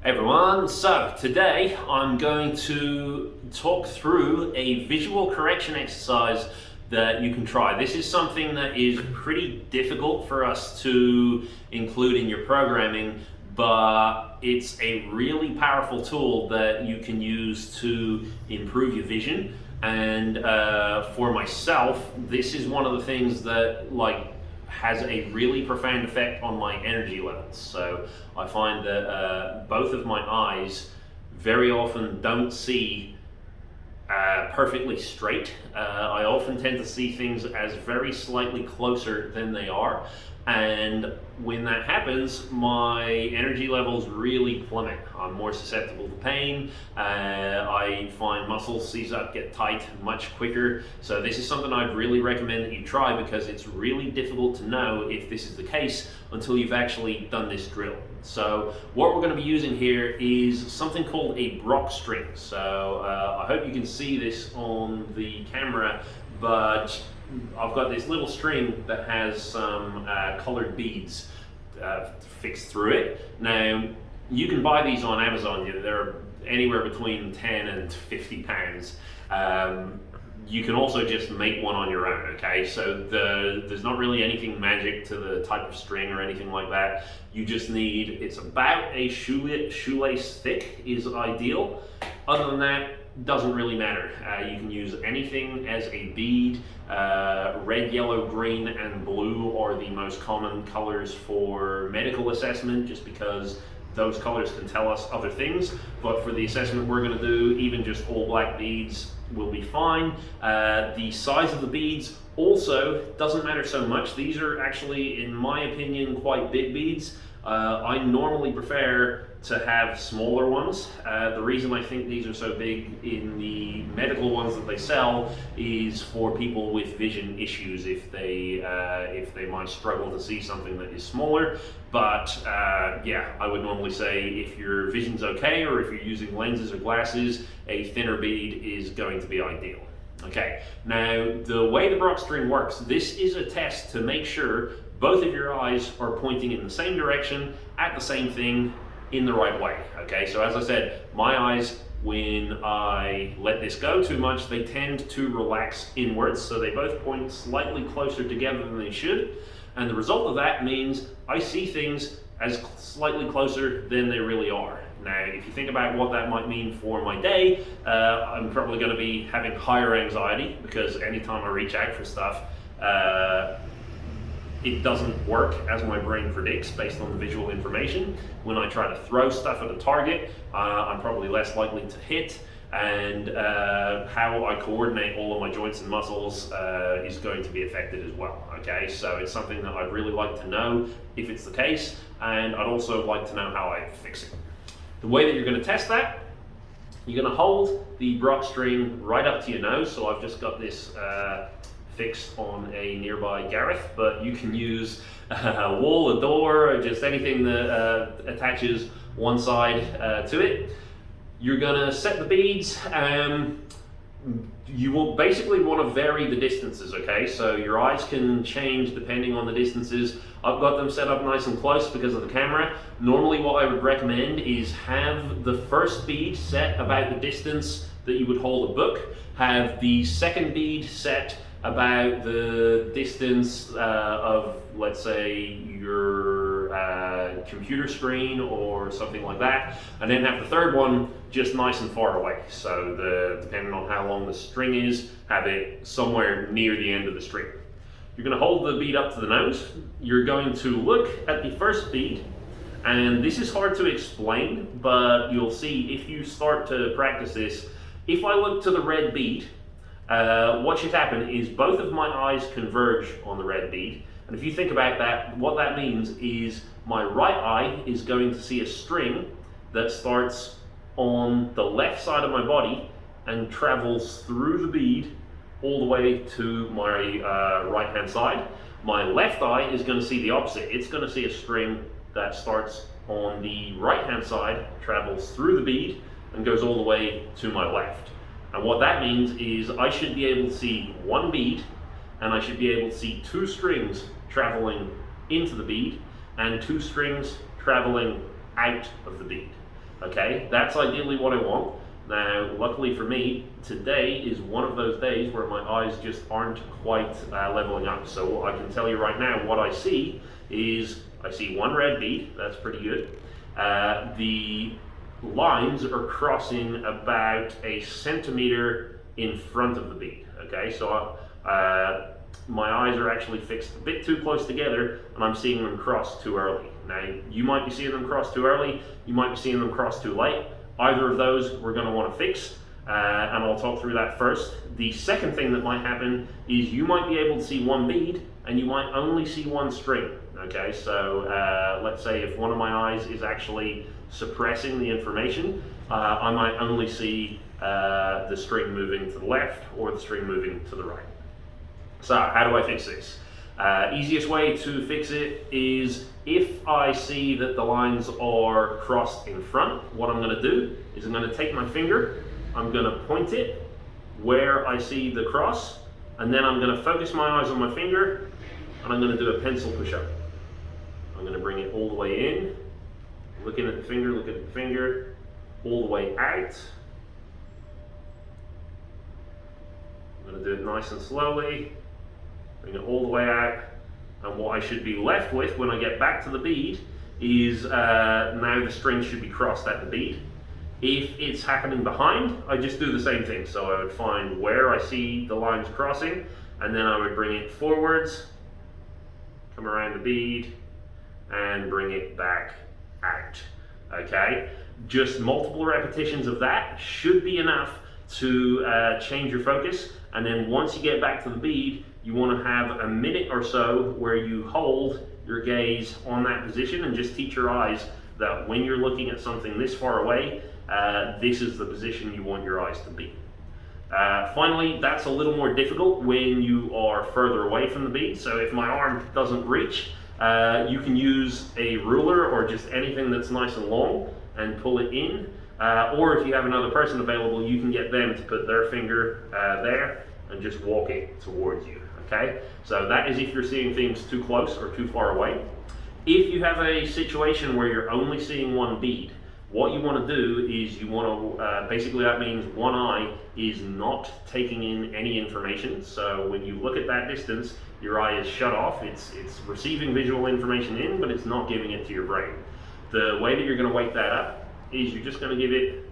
Everyone, so today I'm going to talk through a visual correction exercise that you can try. This is something that is pretty difficult for us to include in your programming, but it's a really powerful tool that you can use to improve your vision. And for myself, this is one of the things that has a really profound effect on my energy levels. So I find that both of my eyes very often don't see perfectly straight. I often tend to see things as very slightly closer than they are. And when that happens, my energy levels really plummet. I'm more susceptible to pain. I find muscles seize up, get tight much quicker. So this is something I'd really recommend that you try, because it's really difficult to know if this is the case until you've actually done this drill. So what we're going to be using here is something called a Brock string. So I hope you can see this on the camera, but I've got this little string that has some colored beads fixed through it. Now, you can buy these on Amazon. They're anywhere between 10 and 50 pounds. You can also just make one on your own, okay? So there's not really anything magic to the type of string or anything like that. You just need, it's about a shoelace thick is ideal. Other than that, doesn't really matter. You can use anything as a bead. Red, yellow, green, and blue are the most common colors for medical assessment, just because those colors can tell us other things. But for the assessment we're going to do, even just all black beads will be fine. The size of the beads also doesn't matter so much. These are actually, in my opinion, quite big beads. I normally prefer to have smaller ones. The reason I think these are so big in the medical ones that they sell is for people with vision issues, if they might struggle to see something that is smaller. But yeah, I would normally say if your vision's okay, or if you're using lenses or glasses, a thinner bead is going to be ideal. Okay, now the way the Brock string works, this is a test to make sure both of your eyes are pointing in the same direction at the same thing in the right way. Okay, so as I said, my eyes, when I let this go too much, they tend to relax inwards, so they both point slightly closer together than they should. And the result of that means I see things as slightly closer than they really are. Now, if you think about what that might mean for my day, I'm probably going to be having higher anxiety, because anytime I reach out for stuff, it doesn't work as my brain predicts based on the visual information. When I try to throw stuff at a target, I'm probably less likely to hit, and how I coordinate all of my joints and muscles is going to be affected as well. Okay, so it's something that I'd really like to know if it's the case, and I'd also like to know how I fix it. The way that you're going to test that, you're going to hold the Brock string right up to your nose. So I've just got this fixed on a nearby Gareth, but you can use a wall, a door, or just anything that attaches one side to it. You're gonna set the beads. You will basically want to vary the distances, okay? So your eyes can change depending on the distances. I've got them set up nice and close because of the camera. Normally what I would recommend is have the first bead set about the distance that you would hold a book. Have the second bead set about the distance of, let's say, your computer screen or something like that, and then have the third one just nice and far away. So depending on how long the string is, have it somewhere near the end of the string. You're going to hold the bead up to the nose. You're going to look at the first bead, and this is hard to explain, but you'll see if you start to practice this. If I look to the red bead, what should happen is both of my eyes converge on the red bead. And if you think about that, what that means is my right eye is going to see a string that starts on the left side of my body and travels through the bead all the way to my right hand side. My left eye is going to see the opposite. It's going to see a string that starts on the right hand side, travels through the bead, and goes all the way to my left. And what that means is I should be able to see one bead, and I should be able to see two strings traveling into the bead and two strings traveling out of the bead. Okay, that's ideally what I want. Now, luckily for me, today is one of those days where my eyes just aren't quite leveling up. So I can tell you right now, what I see is, I see one red bead, that's pretty good. The lines are crossing about a centimeter in front of the bead. Okay, so my eyes are actually fixed a bit too close together, and I'm seeing them cross too early. Now, you might be seeing them cross too early, you might be seeing them cross too late. Either of those we're going to want to fix, and I'll talk through that first. The second thing that might happen is you might be able to see one bead, and you might only see one string. Okay, so let's say if one of my eyes is actually suppressing the information, I might only see the string moving to the left or the string moving to the right. So how do I fix this? Easiest way to fix it is, if I see that the lines are crossed in front, what I'm going to do is I'm going to take my finger, I'm going to point it where I see the cross, and then I'm going to focus my eyes on my finger, and I'm going to do a pencil push-up. I'm going to bring it all the way in, looking at the finger, looking at the finger, all the way out. I'm going to do it nice and slowly, bring it all the way out, and what I should be left with when I get back to the bead is now the string should be crossed at the bead. If it's happening behind, I just do the same thing. So I would find where I see the lines crossing, and then I would bring it forwards, come around the bead, and bring it back out. Okay, just multiple repetitions of that should be enough to change your focus. And then once you get back to the bead, you want to have a minute or so where you hold your gaze on that position and just teach your eyes that when you're looking at something this far away, this is the position you want your eyes to be. Finally, that's a little more difficult when you are further away from the bead. So if my arm doesn't reach, you can use a ruler or just anything that's nice and long and pull it in. Or if you have another person available, you can get them to put their finger there and just walk it towards you. Okay, so that is if you're seeing things too close or too far away. If you have a situation where you're only seeing one bead, what you want to do is you want to, basically that means one eye is not taking in any information. So when you look at that distance, your eye is shut off. It's receiving visual information in, but it's not giving it to your brain. The way that you're going to wake that up is you're just going to give it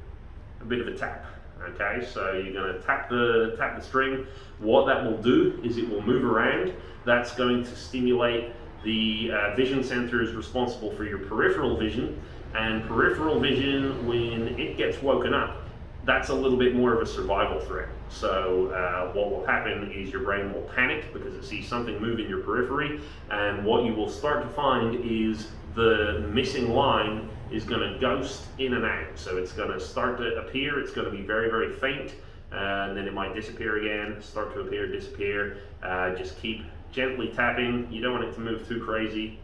a bit of a tap. Okay, so you're going to tap the string. What that will do is it will move around. That's going to stimulate the vision centers responsible for your peripheral vision. And peripheral vision, when it gets woken up, that's a little bit more of a survival threat. So what will happen is your brain will panic because it sees something move in your periphery, and what you will start to find is the missing line is going to ghost in and out. So it's going to start to appear, it's going to be very, very faint, and then it might disappear again, start to appear, disappear. Just keep gently tapping. You don't want it to move too crazy,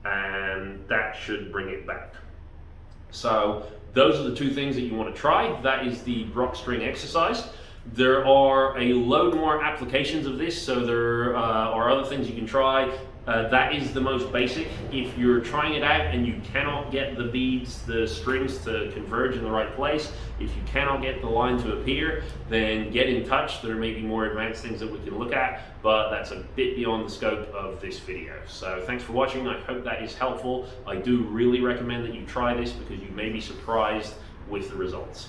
and that should bring it back. So those are the two things that you want to try. That is the rock string exercise. There are a load more applications of this, so there are other things you can try. That is the most basic. If you're trying it out and you cannot get the beads, the strings to converge in the right place, if you cannot get the line to appear, then get in touch. There may be more advanced things that we can look at, but that's a bit beyond the scope of this video. So thanks for watching. I hope that is helpful. I do really recommend that you try this because you may be surprised with the results.